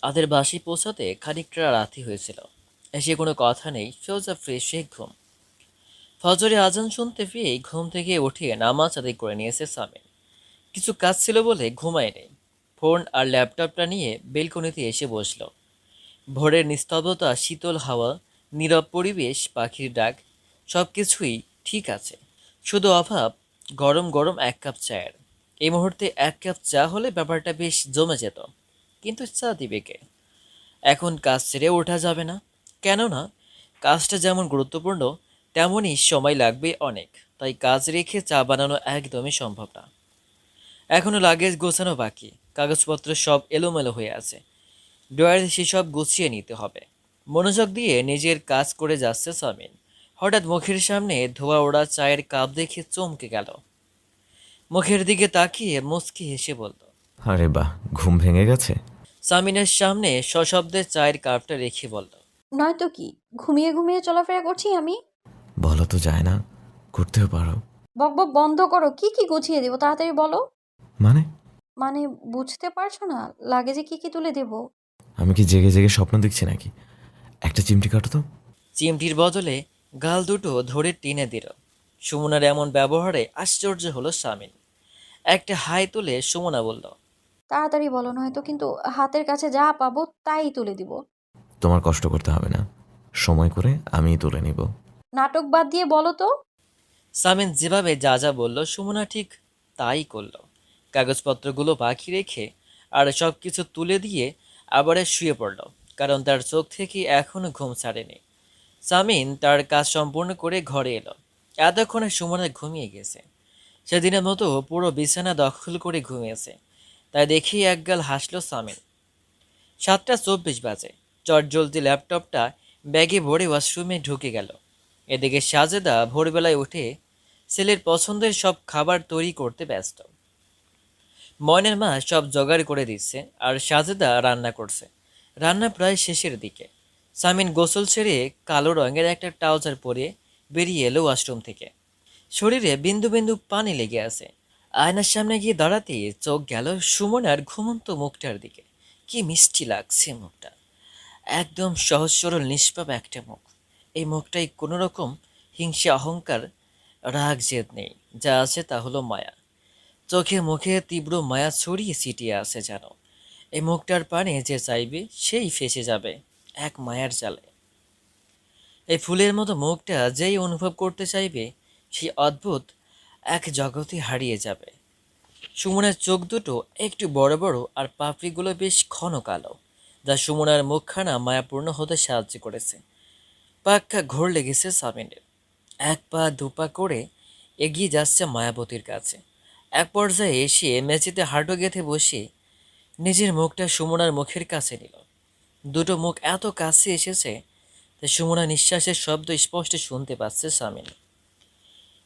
তাদের বাসি পৌঁছাতে খানিকটা রাতি হয়েছিল। এসে কোনো কথা নেই, সোজা ফ্রেশ হয়ে ঘুম। ফজরে আজান শুনতে পেয়েই ঘুম থেকে উঠে নামাজ আদায় করে নিয়েছে সামিন। কিছু কাজ ছিল বলে ঘুমায়নি। ফোন আর ল্যাপটপটা নিয়ে বেলকনিতে এসে বসলো। ভোরের নিস্তব্ধতা, শীতল হাওয়া, নীরব পরিবেশ, পাখির ডাক, সব কিছুই ঠিক আছে। শুধু অভাব গরম গরম এক কাপ চায়ের। এই মুহূর্তে এক কাপ চা হলে ব্যাপারটা বেশ জমে যেত। কিন্তু চা দিবে কে? এখন কাজ ছেড়ে ওঠা যাবে না। কেননা কাজটা যেমন গুরুত্বপূর্ণ, তেমনই সময় লাগবে অনেক। তাই কাজ রেখে চা বানানো একদমই সম্ভব না। এখনো লাগেজ গোছানো বাকি, কাগজপত্র সব এলোমেলো হয়ে আছে। ড্রয়ারে সেসব গুছিয়ে নিতে হবে। মনোযোগ দিয়ে নিজের কাজ করে যাচ্ছে সামিন। হঠাৎ মুখের সামনে ধোয়া ওড়া চায়ের কাপ দেখে চমকে গেল। মুখের দিকে তাকিয়ে মুচকি হেসে বলল। আরে বাহ, ঘুম ভেঙে গেছে? সামিনের সামনে সশব্দে চায়ের কাপটা রেখে বলল। নয়তো কি, ঘুমিয়ে ঘুমিয়ে চলাফেরা করছি আমি। বলা তো যায় না, করতেও পারো। বকবক বন্ধ করো, কি কি গুছিয়ে দেবো তাড়াতাড়ি বলো। মানে? মানে বুঝতে পারছো না, লাগেজে কি কি তুলে দেবো? আমি কি জেগে জেগে স্বপ্ন দেখছি নাকি? একটা চিমটি কাটো তো। চিমটির বদলে গাল দুটো ধরে টেনে দিল। সুমনার এমন ব্যবহারে আশ্চর্য হলো সামিন। একটা হাই তুলে সুমনা বলল। তাড়াতাড়ি বলো, নয়তো কিন্তু হাতের কাছে যা পাবো তাই তুলে দিব। তোমার কষ্ট করতে হবে না, সময় করে আমিই তুলে নিব। নাটক বাদ দিয়ে বলো তো। সামিন যেভাবে যা যা বলল সুমনা ঠিক তাই করল। কাগজপত্রগুলো বাকি রেখে আর সব কিছু তুলে দিয়ে আবার শুয়ে পড়ল, কারণ তার চোখ থেকে এখনো ঘুম ছাড়েনি। সামিন তার কাজ সম্পূর্ণ করে ঘরে এলো। এতক্ষণে সুমনা ঘুমিয়ে গেছে। সেদিনের মতো পুরো বিছানা দখল করে ঘুমিয়েছে। তাই দেখেই একগাল হাসল সামিন। 7টা 24 বাজে। চটজলদি ল্যাপটপটা ব্যাগে ভরে ওয়াশরুমে ঢুকে গেল। এদিকে সাজেদা ভোরবেলায় উঠে ছেলের পছন্দের সব খাবার তৈরি করতে ব্যস্ত। ময়নের মা সব জোগাড় করে দিচ্ছে আর সাজেদা রান্না করছে। রান্না প্রায় শেষের দিকে। সামিন গোসল ছেড়ে কালো রঙের একটা ট্রাউজার পরে বেরিয়ে এলো ওয়াশরুম থেকে। শরীরে বিন্দু বিন্দু পানি লেগে আছে। আয়নার সামনে গিয়ে দাঁড়াতেই চোখ গেল সুমনার ঘুমন্ত মুখটার দিকে। কি মিষ্টি লাগছে মুখটা। একদম সহজ সরল নিষ্পাপ একটা মুখ। এই মুখটাই কোনো রকম হিংসা, অহংকার, রাগ, জেদ নেই। যা আছে তা হলো মায়া। চোখে মুখে তীব্র মায়া ছড়িয়ে ছিটিয়ে আছে যেন। এই মুখটার পানে যে চাইবে সেই ফেঁসে যাবে এক মায়ার জালে। এই ফুলের মতো মুখটা যেই অনুভব করতে চাইবে সেই অদ্ভুত এক জগতে হারিয়ে যাবে। সুমনের চোখ দুটো একটু বড় বড় আর পাপড়িগুলো বেশ ঘন কালো, যা সুমনার মুখখানা মায়াপূর্ণ হতে সাহায্য করেছে। পাক্কা ঘোর লেগেছে সামিনের। এক পা দুপা করে এগিয়ে যাচ্ছে মায়াবতীর কাছে। এক পর্যায়ে এসে মেঝেতে হাঁটু গেঁথে বসে নিজের মুখটা সুমনার মুখের কাছে নিল। দুটো মুখ এত কাছে এসেছে যে সুমনা নিঃশ্বাসের শব্দ স্পষ্ট শুনতে পাচ্ছে সামিন।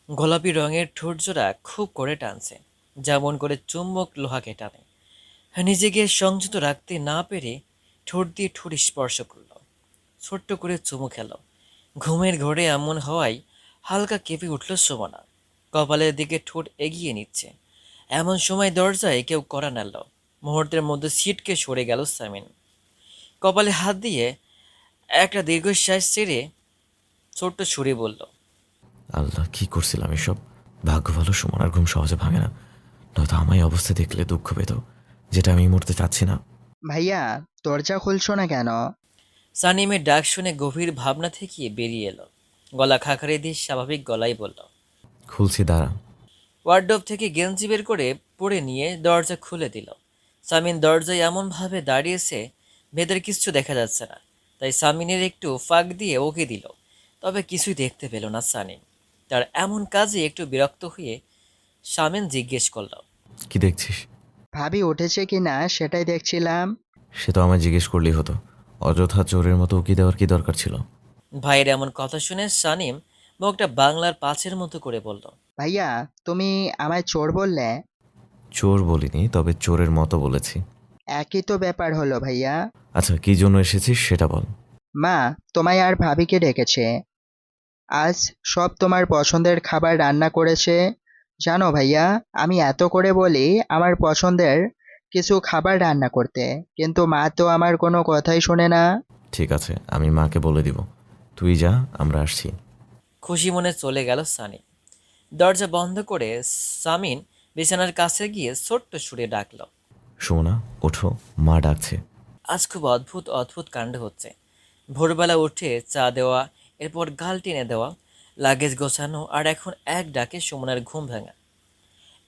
গোলাপি রঙের ঠোঁটজোড়া খুব করে টানছে, যেমন করে চুম্বক লোহাকে টানে। নিজেকে সংযত রাখতে না পেরে ঠোঁট দিয়ে ঠোঁট স্পর্শ করল, ছোট্ট করে চুমু খেল। ঘুমের ঘোরে এমন হওয়ায় হালকা কেঁপে উঠল সুমনা। কপালের দিকে ঠোঁট এগিয়ে নিচ্ছে। এমন সময় দরজায় কেউ কড়া নাড়ল। মুহূর্তের মধ্যে ছিটকে সরে গেল সামিন। কপালে হাত দিয়ে একটা দীর্ঘশ্বাস ছেড়ে ছোট্ট সুরে বলল। আল্লাহ, কি করছিলাম এসব? ভাগ্য ভালো সুমনার ঘুম সহজে ভাঙে না, নয়তো আমায় অবস্থা দেখলে দুঃখ পেত, যেটা আমি এই মুহূর্তে চাচ্ছি না। ভাইয়া, দরজা খুলছো না কেন? সানিমের ডাক শুনে গভীর ভাবনা থেকে বেরিয়ে এলো। গলা খাকারি দিয়ে স্বাভাবিক গলায় বলল। খুলছি, দাঁড়া। ওয়ার্ডরোব থেকে গেঞ্জি বের করে পরে নিয়ে দরজা খুলে দিল। সামিন দরজায় এমনভাবে দাঁড়িয়েছে ভেতরে কিচ্ছু দেখা যাচ্ছে না। তাই সামিনের একটু ফাঁক দিয়ে ওকে দিল। তবে কিছুই দেখতে পেল না সানিম। তার এমন কাজে একটু বিরক্ত হয়ে সামিন জিজ্ঞেস করল। কি দেখছিস? ভাবি উঠেছে কি না সেটাই দেখছিলাম। সে তো আমায় জিজ্ঞেস করলেই হতো, অযথা চোরের মতো উকি দেওয়ার কি দরকার ছিল? ভাইয়ের এমন কথা শুনে সানিম মুখটা বাংলার পাঁচের মতো করে বলল। ভাইয়া, তুমি আমায় চোর বললে? চোর বলিনি, তবে চোরের মতো বলেছি। একই তো ব্যাপার হলো ভাইয়া। আচ্ছা, কি জন্য এসেছিস সেটা বল। মা তোমায় আর ভাবিকে ডেকেছে। আজ সব তোমার পছন্দের খাবার রান্না করেছে। জানো ভাইয়া, আমি এত করে বলি আমার পছন্দের কিছু খাবার রান্না করতে, কিন্তু মা তো আমার কোনো কথাই শোনে না। ঠিক আছে, আমি মাকে বলে দিব। তুই যা, আমরা আসছি। খুশি মনে চলে গেল সানি। দরজা বন্ধ করে সামিন বিছানার কাছে গিয়ে ছোট্ট সুরে ডাকল। সুমনা, ওঠো, মা ডাকছে। আজ খুব অদ্ভুত অদ্ভুত কাণ্ড হচ্ছে। ভোরবেলা উঠে চা দেওয়া, এরপর গাল টেনে দেওয়া, লাগেজ গোছানো, আর এখন এক ডাকে সুমনার ঘুম ভাঙা।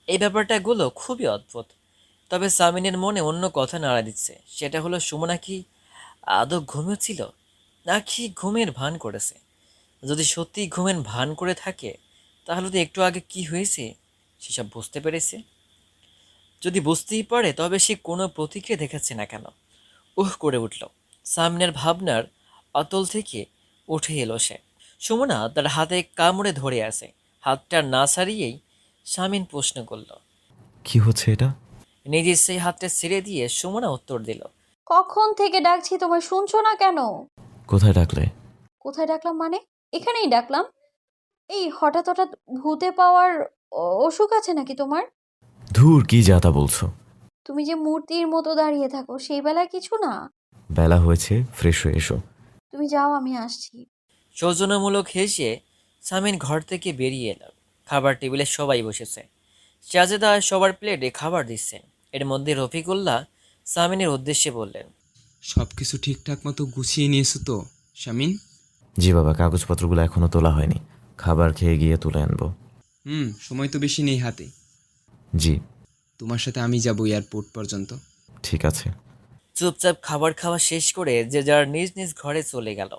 এই ব্যাপারটাগুলো খুবই অদ্ভুত। তবে সামিনের মনে অন্য কথা নাড়া দিচ্ছে। সেটা হলো সুমনা কি আদৌ ঘুমিয়েছিল, নাকি ঘুমের ভান করেছে? যদি সত্যিই ঘুমের ভান করে থাকে, তাহলে তো একটু আগে কি হয়েছে সেসব বুঝতে পেরেছে। যদি বুঝতেই পারে, তবে সে কোনো প্রতিক্রিয়া দেখাচ্ছে না কেন? করে উঠল। সামনের ভাবনার অতল থেকে উঠে এলো সে। সুমনা তার হাতে কামড়ে ধরে আছে। হাতটা না ছাড়িয়েই সামিন প্রশ্ন করল। কি হচ্ছে এটা? নিজের সেই হাতটা ছেড়ে দিয়ে সুমনা উত্তর দিল। কখন থেকে ডাকছি তোমায়, শুনছো না কেন? কোথায় ডাকলে? কোথায় ডাকলাম মানে? এখানেই ডাকলাম। এই হঠাৎ হঠাৎ ভূতে পাওয়ার অসুখ আছে নাকি তোমার? ধুর, কি যা তা বলছো। তুমি যে মূর্তির মতো দাঁড়িয়ে থাকো, সেই বেলায় কিছু না। বেলা হয়েছে, ফ্রেশ হয়ে এসো। তুমি যাও, আমি আসছি। সৌজন্যমূলক হেসে সামিন ঘর থেকে বেরিয়ে এল। খাবার টেবিলে সবাই বসেছে। শাহজাদা সবার প্লেটে খাবার দিচ্ছেন। এর মধ্যে রফিকুল্লাহ সামিনের উদ্দেশ্যে বললেন। সব কিছু ঠিকঠাক মতো গুছিয়ে নিয়েছো তো শামিন? জি বাবা, কাগজপত্রগুলো এখনো তোলা হয়নি। খাবার খেয়ে গিয়ে তুলে আনবো। সময় তো বেশি নেই হাতে। জি। তোমার সাথে আমি যাব এয়ারপোর্ট পর্যন্ত। ঠিক আছে। চুপচাপ খাবার খাওয়া শেষ করে যে যার নিজ নিজ ঘরে চলে গেল।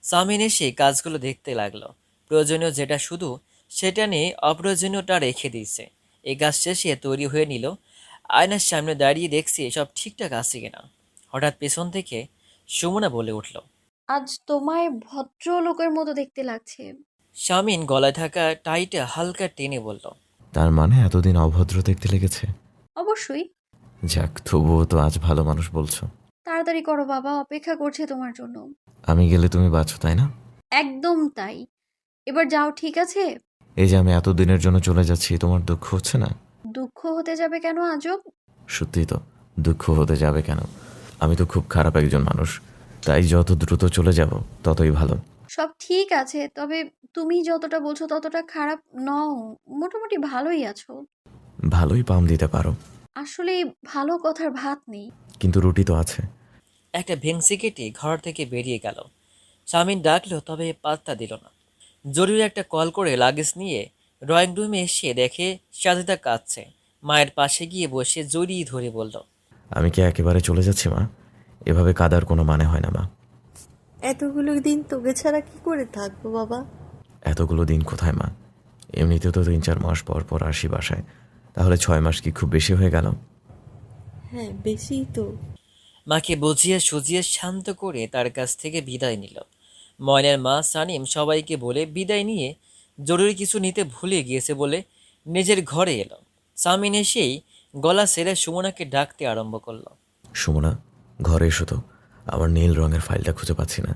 সামিন এসে কাজগুলো দেখতে লাগলো। প্রয়োজনীয় যেটা শুধু সেটা নিয়ে অপ্রয়োজনীয়টা রেখে দিয়েছে। এই কাজ শেষে তৈরি হয়ে নিল। আয়নার সামনে দাঁড়িয়ে দেখছি সব ঠিকঠাক আছে কিনা। হঠাৎ পেছন থেকে সুমনা বলে উঠল। আজ তোমায় ভদ্রলোকের মতো দেখতে লাগছে। শামিন গলায় থাকা টাইটা হালকা টেনে বলল। তার মানে এতদিন অভদ্র দেখতে লেগেছে? অবশ্যই। যাক, তবুও তো আজ ভালো মানুষ বলছো। তাড়াতাড়ি করো বাবা, অপেক্ষা করছে তোমার জন্য। আমি গেলে তুমি বাঁচো, তাই না? একদম তাই। এবার যাও, ঠিক আছে? এই যে আমি এতদিনের জন্য চলে যাচ্ছি, তোমার দুঃখ হচ্ছে না? দুঃখ হতে যাবে কেন আজব? সত্যি তো, দুঃখ হতে যাবে কেন? আমি তো খুব খারাপ একজন মানুষ, তাই যত দ্রুত চলে যাব ততই ভালো। সব ঠিক আছে, তবে তুমি যতটা বলছো ততটা খারাপ নও। মোটামুটি ভালোই আছো। ভালোই পাম দিতে পারো, আসলে ভালো কথার ভাত নেই। কিন্তু রুটি তো আছে। একটা ভেংসি কেটে ঘর থেকে বেরিয়ে গেল। শামিন ডাকলো, তবে পাত্তা দিল না। জরুরি একটা কল করে লাগেজ নিয়ে ড্রয়িং রুমে এসে দেখে সাজিদা কাঁদছে। মায়ের পাশে গিয়ে বসে জড়িয়ে ধরে বলল। আমি কি একেবারে চলে যাচ্ছি মা? এভাবে কাদার কোনো মানে হয় না মা। এতগুলো দিন তোকে ছাড়া কি করে থাকবো বাবা? এতগুলো দিন কোথায় মা? এমনিতেও তো 3-4 মাস পর পর আসি বাসায়, তাহলে 6 মাস কি খুব বেশি হয়ে গেল? হ্যাঁ, বেশিই তো। মাকে বুঝিয়ে সুজিয়ে শান্ত করে তার কাছ থেকে বিদায় নিল। ময়নার মা সানিম সবাইকে বলে বিদায় নিয়ে জরুরি কিছু নিতে ভুলে গিয়েছে বলে নিজের ঘরে এলো। সামিন এসেই গলা ছেড়ে সুমনাকে ডাকতে আরম্ভ করলো। সুমনা, ঘরে এসো তো। আমার নীল রঙের ফাইলটা খুঁজে পাচ্ছি না।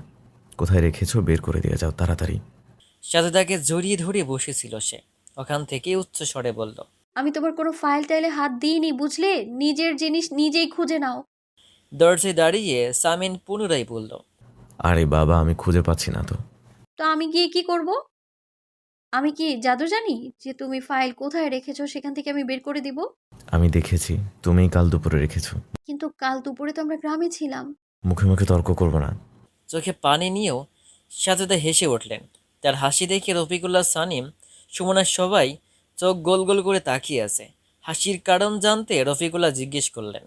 কোথায় রেখেছো বের করে দিয়ে যাও তাড়াতাড়ি। সাজেদাকে জড়িয়ে ধরে বসেছিল সে। ওখান থেকে উচ্চ স্বরে বলল। আমি তোমার কোনো ফাইল টাইলে হাত দিইনি, বুঝলে? নিজের জিনিস নিজেই খুঁজে নাও। দরজায় দাঁড়িয়ে সামিন পুনরায় বলল। আরে বাবা, আমি খুঁজে পাচ্ছি না তো। তো আমি গিয়ে কি করব? আমি কি জাদু জানি যে তুমি ফাইল কোথায় রেখেছো সেখান থেকে আমি বের করে দিব? আমি দেখেছি, তুমিই কাল দুপুরে রেখেছো। কিন্তু কাল দুপুরে তো আমরা গ্রামে ছিলাম। মুখে মুখে তর্ক করবো না। চোখে পানি নিয়েও সাজেদা হেসে উঠলেন। তার হাসি দেখে রফিকুল্লাহ, সানিম, সুমনার সবাই চোখ গোল গোল করে তাকিয়ে আছে। হাসির কারণ জানতে রফিকুল্লাহ জিজ্ঞেস করলেন।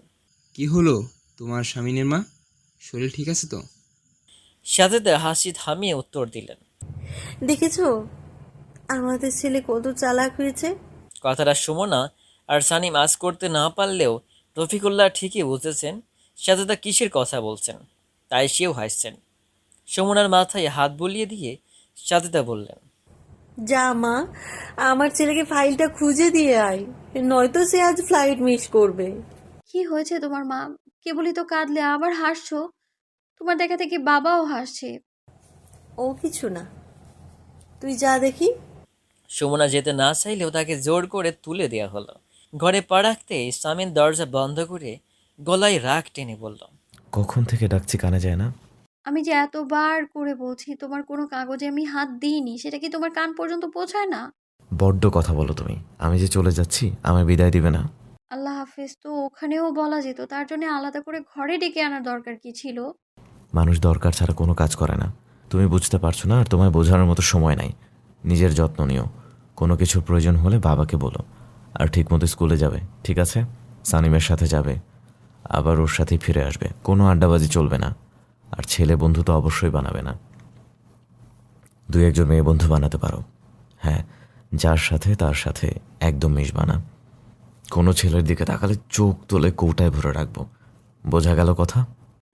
কি হলো তোমার শামিনের মা? শরীর ঠিক আছে তো? সাজেদা হাসি থামিয়ে উত্তর দিলেন। দেখেছো আমাদের ছেলে কত চালাক হয়েছে? কথাটা সুমনা আর সানিম আজ করতে না পারলেও রফিকুল্লাহ ঠিকই বুঝেছেন সাজেদা কিসের কথা বলছেন। তাই সেও হাসছেন। সুমনার মাথায় হাত বুলিয়ে দিয়ে সাজেদা বললেন। যা মা, আমার ছেলেকে ফাইলটা খুঁজে দিয়ে আয়, নয়তো সে আজ ফ্লাইট মিস করবে। কি হয়েছে তোমার মা? কেবলই তো কাঁদলে, আবার হাসছো। তোমার দেখা থেকে বাবাও হাসছে। ও কিছু না, তুই যা দেখি। সুমনা যেতে না চাইলেও তাকে জোর করে তুলে দেওয়া হলো। ঘরে পা রাখতেই সামিন দরজা বন্ধ করে গলায় রাগ টেনে বলল, কখন থেকে ডাকছি কানে যায় না? আমি যে এতবার করে বলছি তোমার কোনো কাগজে আমি হাত দিইনি, সেটা কি তোমার কান পর্যন্ত পৌঁছায় না? বড্ড কথা বলো তুমি। আমি যে চলে যাচ্ছি, আমায় বিদায় দিবে না? আল্লাহ হাফেজ তো ওখানেও বলা যেত, তার জন্য আলাদা করে ঘরে ডেকে আনার দরকার কি ছিল? মানুষ দরকার ছাড়া কোনো কাজ করে না। তুমি বুঝতে পারছো না, আর তোমায় বোঝানোর মতো সময় নাই। নিজের যত্ন নিও। কোনো কিছুর প্রয়োজন হলে বাবাকে বলো। আর ঠিকমতো স্কুলে যাবে, ঠিক আছে? সানিমের সাথে যাবে, আবার ওর সাথেই ফিরে আসবে। কোনো আড্ডাবাজি চলবে না। আর ছেলে বন্ধু তো অবশ্যই বানাবে না, দুই একজন মেয়ে বন্ধু বানাতে পারো। হ্যাঁ, যার সাথে তার সাথে একদম মিশবা না। কোনো ছেলের দিকে তাকালে চোখ তুলে কৌটায় ভরে রাখবো। বোঝা গেল কথা?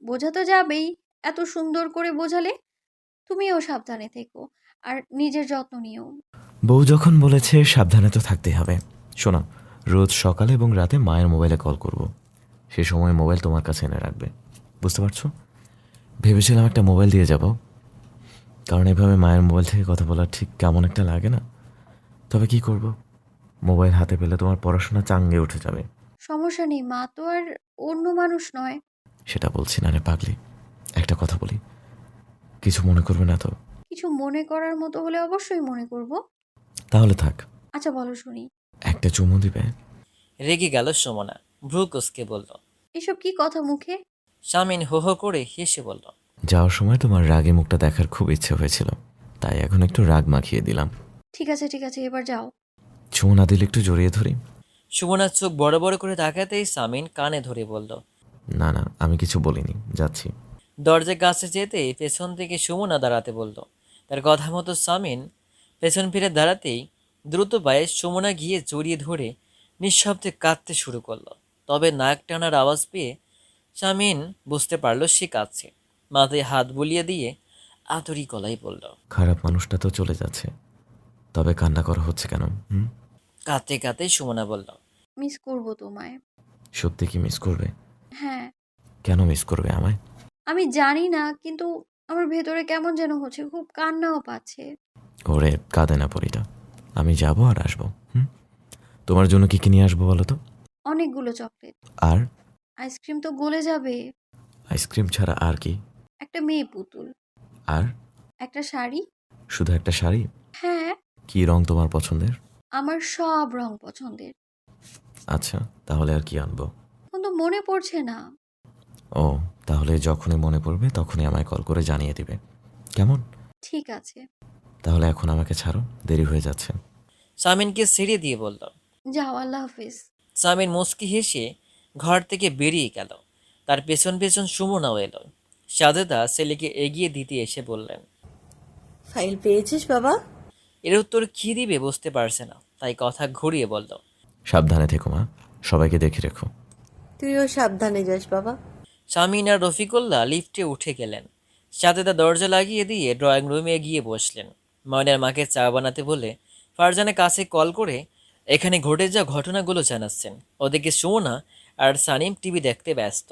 বোঝা তো যাবেই, এত সুন্দর করে বোঝালে। তুমিও সাবধানে থেকো আর নিজের যত্ন নিও। বউ যখন বলেছে সাবধানে তো থাকতেই হবে। শোনো, রোজ সকালে এবং রাতে মায়ের মোবাইলে কল করব। সে সময় মোবাইল তোমার কাছে এনে রাখবে, বুঝতে পারছো? ভেবেছিলাম একটা মোবাইল দিয়ে যাব, কারণ এভাবে মায়ের মোবাইল থেকে কথা বলা ঠিক কেমন একটা লাগে না। তবে কি করব, মোবাইল হাতে পেলে তোমার পড়াশোনা চাঙ্গে উঠে যাবে। সমস্যা নেই, মা তো আর অন্য মানুষ নয়। সেটা বলছি না রে পাগলি। একটা কথা বলি, কিছু মনে করবে না তো? কিছু মনে করার মতো হলে অবশ্যই মনে করব। তাহলে থাক। আচ্ছা বলো শুনি। একটা চুমু দিবে? রেগে গেল সুমনা, ভ্রু কুঁচকে বলল। এসব কি কথা মুখে? শামিন হো হো করে হেসে বলল, যাওয়ার সময় তোমার রাগে মুখটা দেখার খুব ইচ্ছে হয়েছিল, তাই এখন একটু রাগ মাখিয়ে দিলাম। ঠিক আছে ঠিক আছে, এবার যাও। চুমু না দিলে একটু জড়িয়ে ধরি? সুমনার চোখ বড় বড় করে তাকাতেই শামিন কানে ধরে বলল। না না, আমি কিছু বলিনি, যাচ্ছি। দরজার কাছে যেতেই পেছন থেকে সুমনা দাঁড়াতে বলল। তার কথা মতো শামিন পেছন ফিরে দাঁড়াতেই দ্রুত পায়ে সুমনা গিয়ে জড়িয়ে ধরে নিঃশব্দে কাঁদতে শুরু করলো। তবে নাক টানার আওয়াজ পেয়ে শামিন বুঝতে পারল সে কাঁদছে। মাথায় হাত বুলিয়ে দিয়ে আদরি গলায় বলল, খারাপ মানুষটা তো চলে যাচ্ছে, তবে কান্না করা হচ্ছে কেন? কাঁদতে কাঁদতে সুমনা বলল, মিস করব তোমায়। সত্যি কি মিস করবে? হ্যাঁ। কেন মিস করবে আমায়? আমি জানি না, কিন্তু আমার ভেতরে কেমন যেন হচ্ছে, খুব কান্নাও পাচ্ছে। ওরে কাঁদে না পরিটা, আমি যাবো আর আসবো। তোমার জন্য কি কি নিয়ে আসবো বলো তো? অনেকগুলো চকলেট। আর আইসক্রিম তো গলে যাবে। আইসক্রিম ছাড়া আর কি? একটা মেয়ে পুতুল। আর একটা শাড়ি। শুধু একটা শাড়ি? হ্যাঁ, কি রং তোমার পছন্দের? আমার সব রং পছন্দের। আচ্ছা, তাহলে আর কি আনবো? এখন তো মনে পড়ছে না। ও, তাহলে যখনই মনে পড়বে তখনই আমায় কল করে জানিয়ে দিবে, কেমন? ঠিক আছে। তাহলে এখন আমাকে ছাড়ো, দেরি হয়ে যাচ্ছে। শামিনকে ছেড়ে দিয়ে বলল। যাও, আল্লাহ হাফিজ। শামিন মুচকি হেসে ঘর থেকে বেরিয়ে গেল। তার পেছন পেছন সুমনাও এলো। সাজেদা ছেলেকে এগিয়ে দিতে এসে বললেন, ফাইল পেয়েছিস বাবা? এর উত্তর কী দিবে বুঝতে পারছে না, তাই কথা ঘুরিয়ে বলল, সাবধানে থেকো মা, সবাইকে দেখে রেখো। তুইও সাবধানে যাস বাবা। শামিন আর রফিকুল্লাহ লিফটে উঠে গেলেন। সাজেদা দরজা লাগিয়ে দিয়ে ড্রয়িং রুমে গিয়ে বসলেন। ময়নার মাকে চা বানাতে বলে ফারজানের কাছে কল করে এখানে ঘটে যাওয়া ঘটনাগুলো জানাচ্ছেন। ওদিকে সুমনা আর সানিম টিভি দেখতে ব্যস্ত।